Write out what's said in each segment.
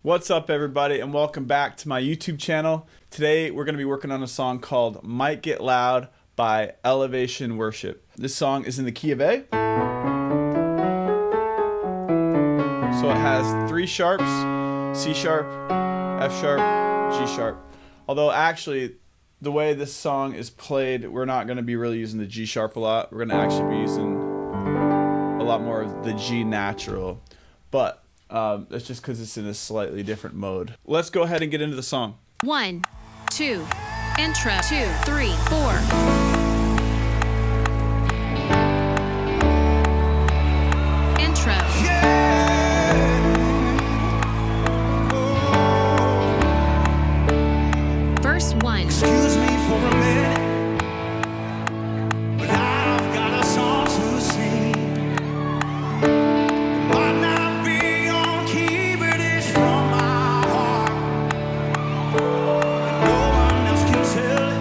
What's up, everybody, and welcome back to my YouTube channel. Today we're going to be working on a song called Might Get Loud by Elevation Worship. This song is in the key of A. So it has 3 sharps: C sharp, F sharp, G sharp. Although actually the way this song is played, we're not going to be really using the G sharp a lot. We're going to actually be using a lot more of the G natural. But that's just because it's in a slightly different mode. Let's go ahead and get into the song. 1, 2, intro, 2, 3, 4. Intro. Verse 1. Excuse me for a minute, but I've got a song to sing. It might not be on key, but it's from my heart. And no one else can tell it.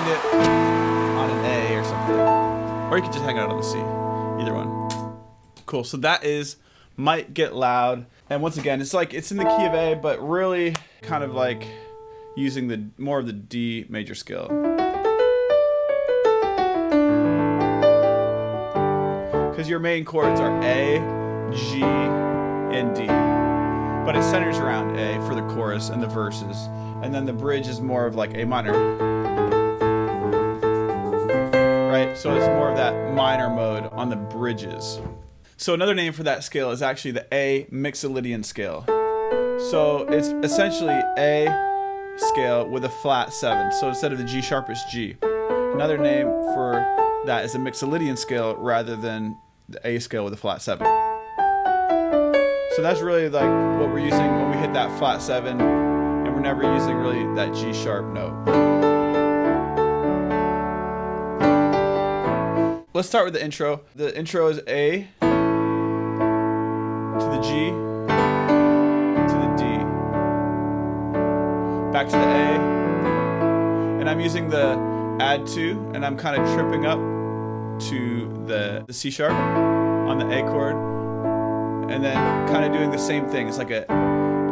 it on an A or something. Or you can just hang out on the C. Either one. Cool. So that is Might Get Loud. And once again, it's like it's in the key of A, but really kind of like using the more of the D major scale. Because your main chords are A, G, and D. But it centers around A for the chorus and the verses. And then the bridge is more of like A minor. Right? So it's more of that minor mode on the bridges. So another name for that scale is actually the A Mixolydian scale. So it's essentially A scale with a flat 7. So instead of the G sharp, it's G. Another name for that is a Mixolydian scale rather than the A scale with a flat 7. So that's really like what we're using when we hit that flat 7, and we're never using really that G sharp note. Let's start with the intro. The intro is A to the G to the D, back to the A, and I'm using the add 2, and I'm kind of tripping up to the C sharp on the A chord, and then kind of doing the same thing. It's like a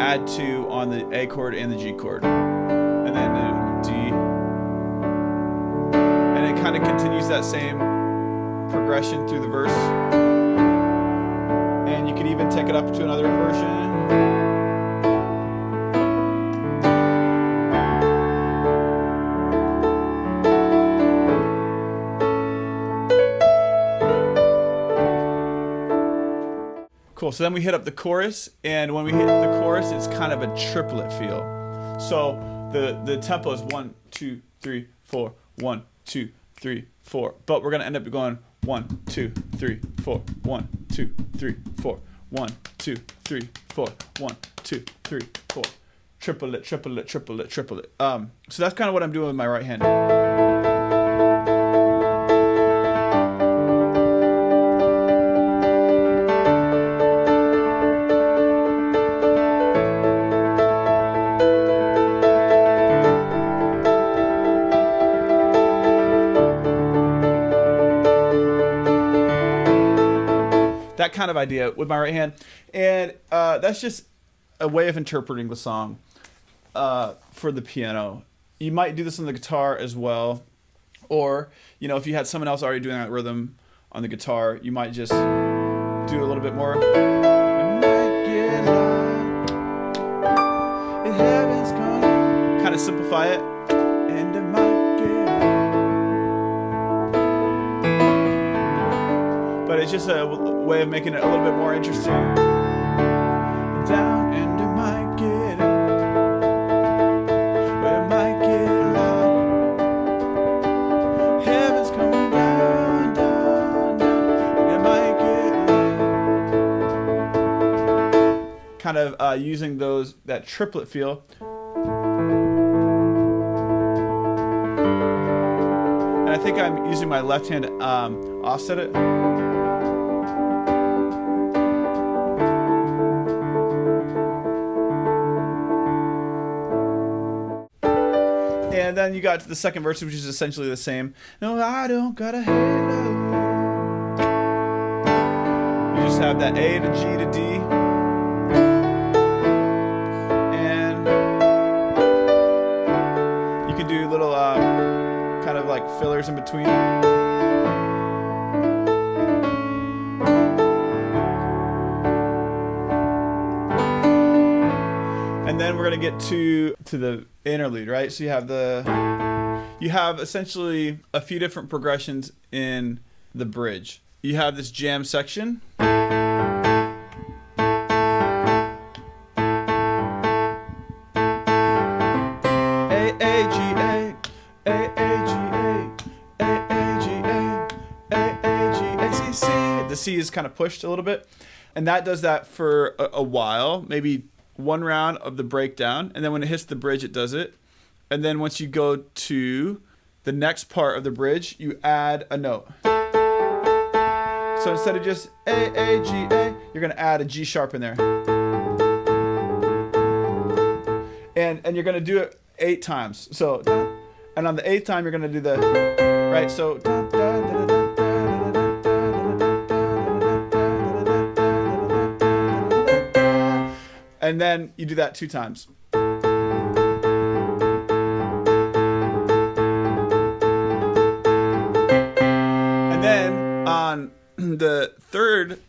add 2 on the A chord and the G chord, and then the D, and it kind of continues that same progression through the verse. And you could even take it up to another inversion. Cool, so then we hit up the chorus, and when we hit the chorus, it's kind of a triplet feel. So the tempo is 1, 2, 3, 4, 1, 2, 3, 4. But we're gonna end up going 1, 2, 3, 4, 1, 2, 3, 4, 1, 2, 3, 4, 1, 2, 3, 4. Triplet, triplet, triplet, triplet. So that's kind of what I'm doing with my right hand. That kind of idea with my right hand, and that's just a way of interpreting the song for the piano. You might do this on the guitar as well, or if you had someone else already doing that rhythm on the guitar, you might just do a little bit more. Kind of simplify it. And it might get, but it's just a way of making it a little bit more interesting. Down and it might get where it might get loud. Heaven's coming down, down, down, and it might get loud. Kind of using that triplet feel. And I think I'm using my left hand to offset it. And then you got to the second verse, which is essentially the same. No, I don't got a halo. You just have that A to G to D. And you can do little kind of like fillers in between. And then we're gonna get to the interlude, right? So you have essentially a few different progressions in the bridge. You have this jam section. A A G A A A G A A A G A A A G A C C. The C is kind of pushed a little bit, and that does that for a while, maybe one round of the breakdown, and then when it hits the bridge, it does it. And then once you go to the next part of the bridge, you add a note. So instead of just A, A, G, A, you're going to add a G sharp in there. And you're going to do it 8 times. So And on the 8th time, you're gonna do the right. So and then you do that 2 times. And then on the 3rd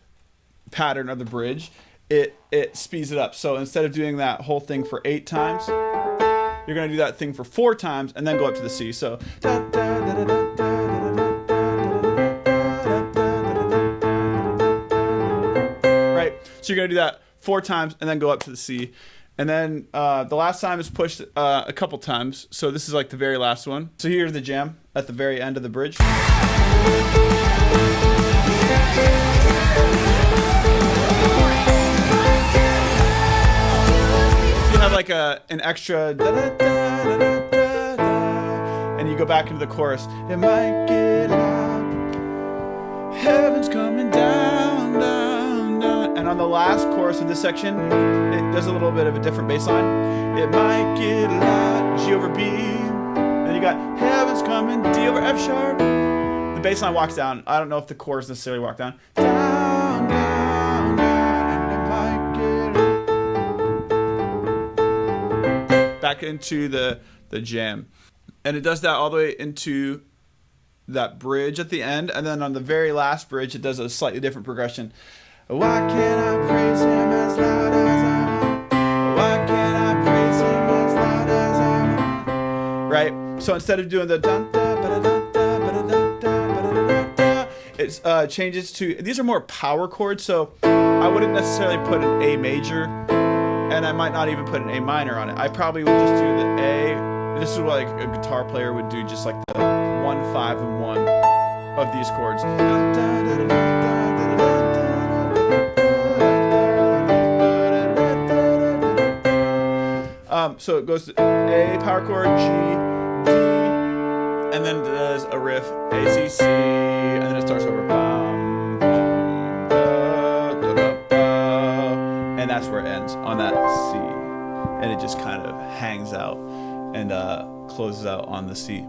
pattern of the bridge, it speeds it up. So instead of doing that whole thing for 8 times, you're gonna do that thing for 4 times and then go up to the C. So right. So you're gonna do that 4 times and then go up to the C. And then the last time is pushed a couple times. So this is like the very last one. So here's the jam at the very end of the bridge. You have like an extra and you go back into the chorus. It might get hot, heaven's coming down, down, down. And on the last chorus of this section, it does a little bit of a different bass line. It might get hot, G over B. Then you got heaven's coming, D over F sharp. The bass line walks down. I don't know if the chorus necessarily walk down. Down, down, down, and it might get back into the jam. And it does that all the way into that bridge at the end. And then on the very last bridge, it does a slightly different progression. Why can't I praise him as loud as I want? Why can't I praise him as loud as I want? Right? So instead of doing the dun da ba da dun da ba da dun da ba da dun da, it changes to, these are more power chords, so I wouldn't necessarily put an A major, and I might not even put an A minor on it. I probably would just do the A. This is what like a guitar player would do, just like the 1, 5, and 1 of these chords. So it goes to A power chord, G, D, and then does a riff, A, C, C, and then it starts over. Bum, bum, da, da, da, da, and that's where it ends, on that C. And it just kind of hangs out and closes out on the C.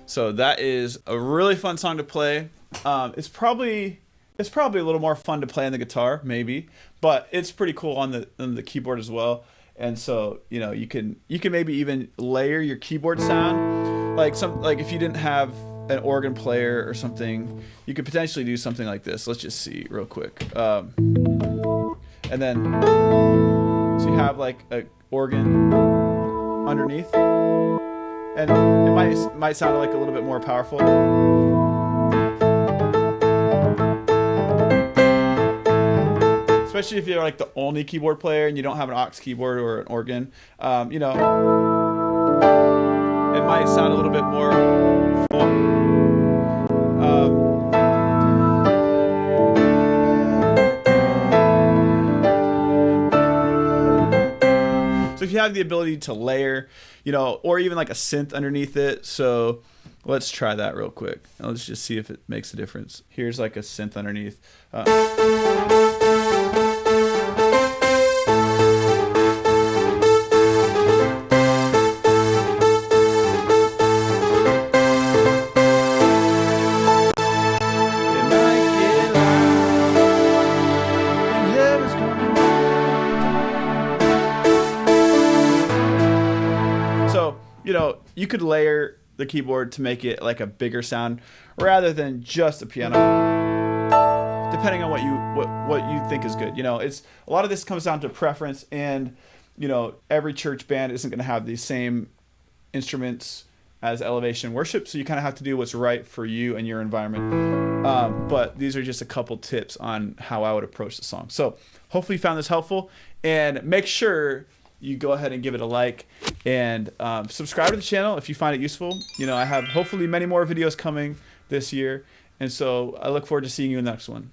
So that is a really fun song to play. It's probably a little more fun to play on the guitar, maybe, but it's pretty cool on the keyboard as well. And so, you know, you can maybe even layer your keyboard sound, like if you didn't have an organ player or something, you could potentially do something like this. Let's just see real quick. And then so you have like a organ underneath, and it might sound like a little bit more powerful. Especially if you're like the only keyboard player and you don't have an aux keyboard or an organ, you know, it might sound a little bit more full. So if you have the ability to layer, you know, or even like a synth underneath it, so let's try that real quick. Let's just see if it makes a difference. Here's like a synth underneath. You know, you could layer the keyboard to make it like a bigger sound rather than just a piano, depending on what you think is good. You know, it's a lot of this comes down to preference, and you know, every church band isn't going to have the same instruments as elevation worship, so you kind of have to do what's right for you and your environment. But these are just a couple tips on how I would approach the song. So hopefully you found this helpful, and make sure you go ahead and give it a like, and subscribe to the channel if you find it useful. You know, I have hopefully many more videos coming this year, and so I look forward to seeing you in the next one.